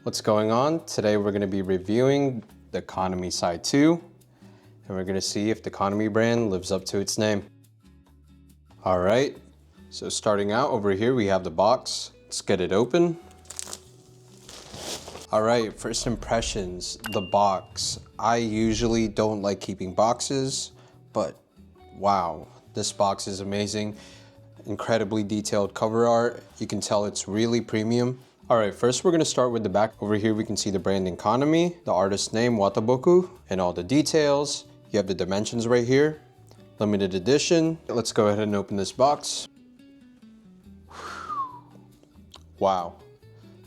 What's going on? Today we're going to be reviewing the Kanami SAI II, and we're going to see if the Kanami brand lives up to its name. Alright, so starting out over here we have the box. Let's get it open. Alright, first impressions, the box. I usually don't like keeping boxes, but wow, this box is amazing. Incredibly detailed cover art. You can tell it's really premium. Alright, first we're going to start with the back. Over here we can see the branding Kanami, the artist name Wataboku, and all the details. You have the dimensions right here. Limited edition. Let's go ahead and open this box. Wow,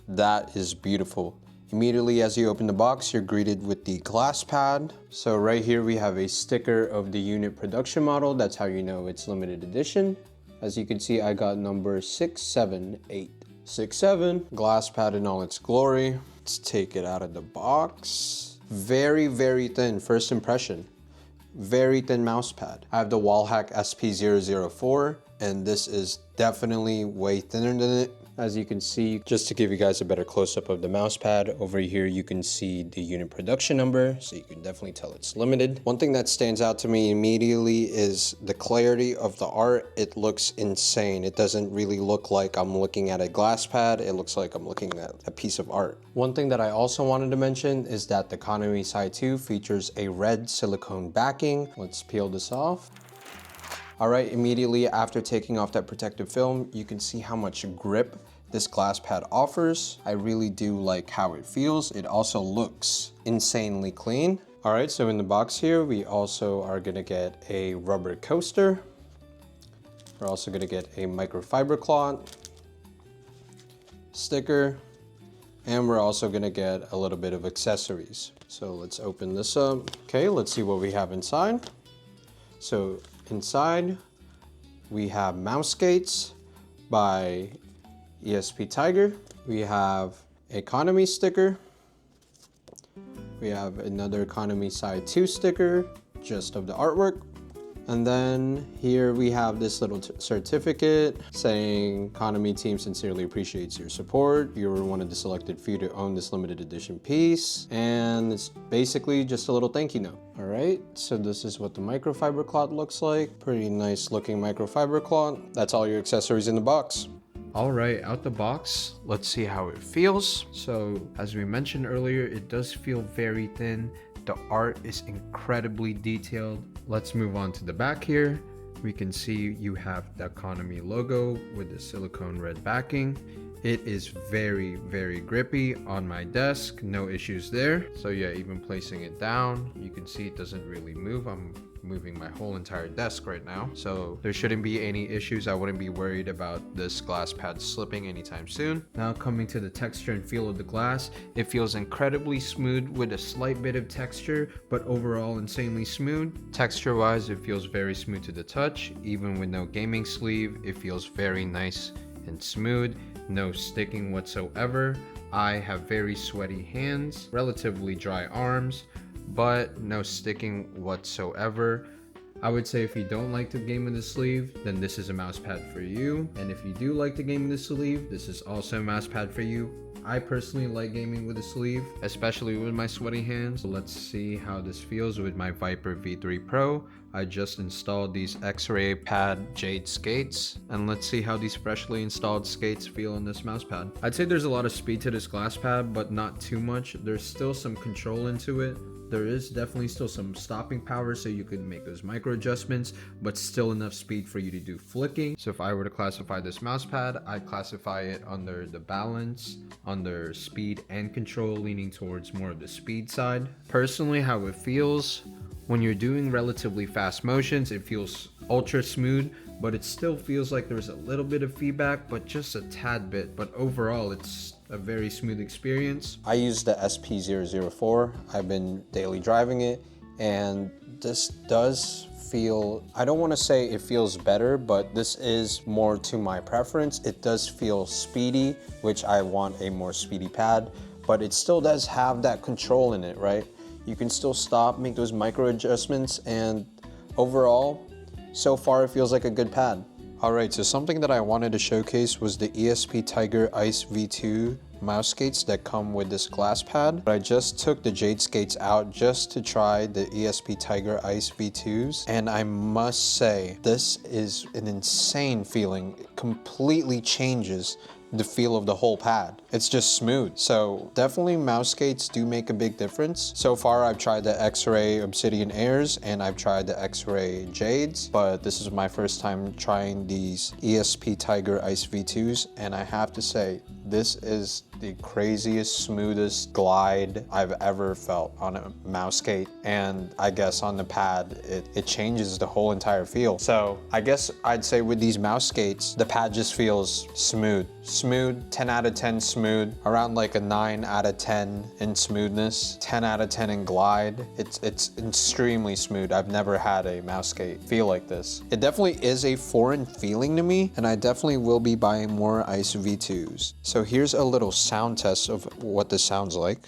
that is beautiful. Immediately as you open the box, you're greeted with the glass pad. So right here we have a sticker of the unit production model. That's how you know it's limited edition. As you can see, I got number 678. 6'7", glass pad in all its glory. Let's take it out of the box. Very, very thin, first impression. Very thin mouse pad. I have the Wallhack SP004, and this is definitely way thinner than it. As you can see, just to give you guys a better close-up of the mouse pad, over here you can see the unit production number, so you can definitely tell it's limited. One thing that stands out to me immediately is the clarity of the art. It looks insane. It doesn't really look like I'm looking at a glass pad. It looks like I'm looking at a piece of art. One thing that I also wanted to mention is that the Kanami SAI II features a red silicone backing. Let's peel this off. Alright, immediately after taking off that protective film, you can see how much grip this glass pad offers. I really do like how it feels. It also looks insanely clean. Alright, so in the box here, we also are gonna get a rubber coaster. We're also gonna get a microfiber cloth, sticker, and we're also gonna get a little bit of accessories. So let's open this up. Okay, let's see what we have inside. So inside, we have mouse skates by ESP Tiger. We have a Kanami sticker. We have another Kanami SAI II sticker, just of the artwork. And then here we have this little certificate saying Kanami team sincerely appreciates your support. You were one of the selected few to own this limited edition piece. And it's basically just a little thank you note. All right, so this is what the microfiber cloth looks like. Pretty nice looking microfiber cloth. That's all your accessories in the box. All right, out the box, let's see how it feels. So as we mentioned earlier, it does feel very thin. The art is incredibly detailed. Let's move on to the back here. We can see you have the Kanami logo with the silicone red backing. It is very, very grippy on my desk. No issues there. So yeah, even placing it down, you can see it doesn't really move. I'm moving my whole entire desk right now. So there shouldn't be any issues. I wouldn't be worried about this glass pad slipping anytime soon. Now coming to the texture and feel of the glass, it feels incredibly smooth with a slight bit of texture, but overall insanely smooth. Texture wise, it feels very smooth to the touch. Even with no gaming sleeve, it feels very nice and smooth. No sticking whatsoever. I have very sweaty hands, relatively dry arms, but no sticking whatsoever. I would say if you don't like to game with the sleeve, then this is a mouse pad for you. And if you do like to game with the sleeve, this is also a mouse pad for you. I personally like gaming with a sleeve, especially with my sweaty hands. So let's see how this feels with my Viper V3 Pro. I just installed these X-Ray Pad Jade skates, and let's see how these freshly installed skates feel on this mouse pad. I'd say there's a lot of speed to this glass pad, but not too much. There's still some control into it. There is definitely still some stopping power, so you can make those micro adjustments, but still enough speed for you to do flicking. So if I were to classify this mouse pad, I'd classify it under the balance, under speed and control, leaning towards more of the speed side. Personally, how it feels, when you're doing relatively fast motions, it feels ultra smooth, but it still feels like there's a little bit of feedback, but just a tad bit. But overall, it's a very smooth experience. I use the SP004. I've been daily driving it, and this does feel, I don't want to say it feels better, but this is more to my preference. It does feel speedy, which I want a more speedy pad, but it still does have that control in it, right? You can still stop, make those micro adjustments, and overall, so far it feels like a good pad. Alright, so something that I wanted to showcase was the ESP Tiger Ice V2 mouse skates that come with this glass pad. I just took the Jade skates out just to try the ESP Tiger Ice V2s, and I must say, this is an insane feeling. It completely changes the feel of the whole pad. It's just smooth. So definitely mouse skates do make a big difference. So far I've tried the X-Ray Obsidian Airs and I've tried the X-Ray Jades, but this is my first time trying these ESP Tiger Ice V2s, and I have to say, this is the craziest, smoothest glide I've ever felt on a mouse skate. And I guess on the pad, it changes the whole entire feel. So I guess I'd say with these mouse skates, the pad just feels smooth. Smooth, 10 out of 10 smooth, around like a 9 out of 10 in smoothness, 10 out of 10 in glide. It's extremely smooth. I've never had a mouse skate feel like this. It definitely is a foreign feeling to me, and I definitely will be buying more Ice V2s. So here's a little sound test of what this sounds like.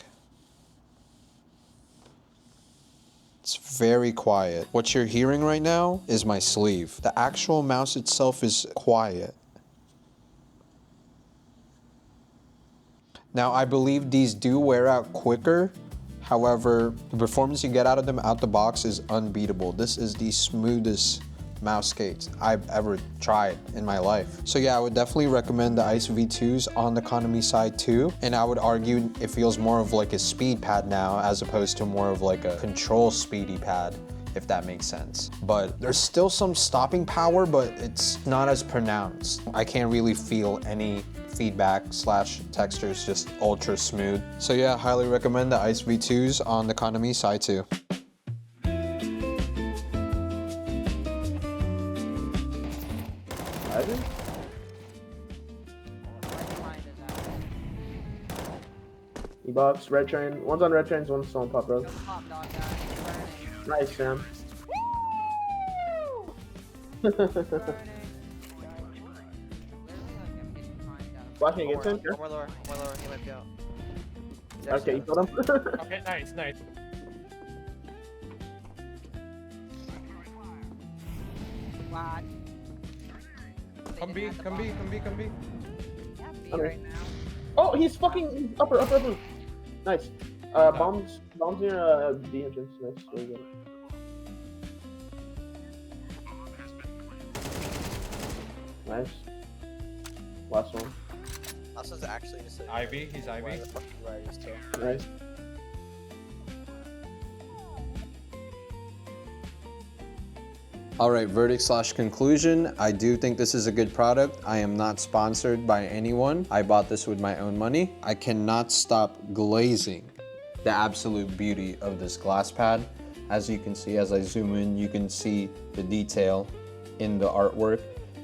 It's very quiet. What you're hearing right now is my sleeve. The actual mouse itself is quiet. Now, I believe these do wear out quicker. However, the performance you get out of them out the box is unbeatable. This is the smoothest mouse skates I've ever tried in my life. So yeah, I would definitely recommend the Ice V2s on the Kanami SAI II, and I would argue it feels more of like a speed pad now as opposed to more of like a control speedy pad, if that makes sense. But there's still some stopping power, but it's not as pronounced. I can't really feel any feedback slash textures, just ultra smooth. So yeah, highly recommend the Ice V2s on the Kanami SAI II. E-box, red train. One's on red trains, one's still on pop road. Nice, Sam. Flashing against him? One more lower, he might be out. Okay, you killed him? Okay, nice. What? Come B. Yeah, B right now. Oh, he's fucking upper. Nice. Bombs near B entrance. Nice. Really good. Nice. Last one. Last one's actually just a Ivy, he's Ivy. Where the fuck you are, just too. Nice. Alright, verdict slash conclusion. I do think this is a good product. I am not sponsored by anyone. I bought this with my own money. I cannot stop glazing the absolute beauty of this glass pad. As you can see, as I zoom in, you can see the detail in the artwork,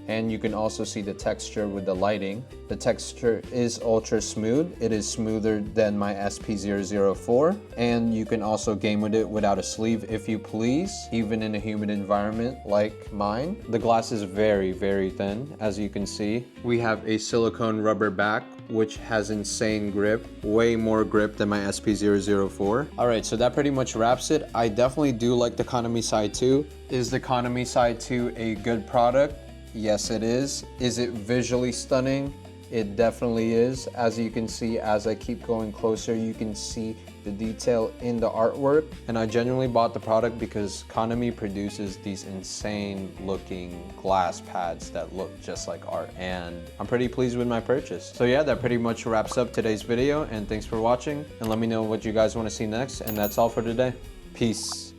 and you can also see the texture with the lighting. The texture is ultra smooth. It is smoother than my SP004, and you can also game with it without a sleeve if you please, even in a humid environment like mine. The glass is very, very thin, as you can see. We have a silicone rubber back, which has insane grip, way more grip than my SP004. All right, so that pretty much wraps it. I definitely do like the Kanami SAI II. Is the Kanami SAI II a good product? Yes, it is. Is it visually stunning? It definitely is. As you can see, as I keep going closer, you can see the detail in the artwork. And I genuinely bought the product because Kanami produces these insane looking glass pads that look just like art. And I'm pretty pleased with my purchase. So yeah, that pretty much wraps up today's video. And thanks for watching. And let me know what you guys want to see next. And that's all for today. Peace.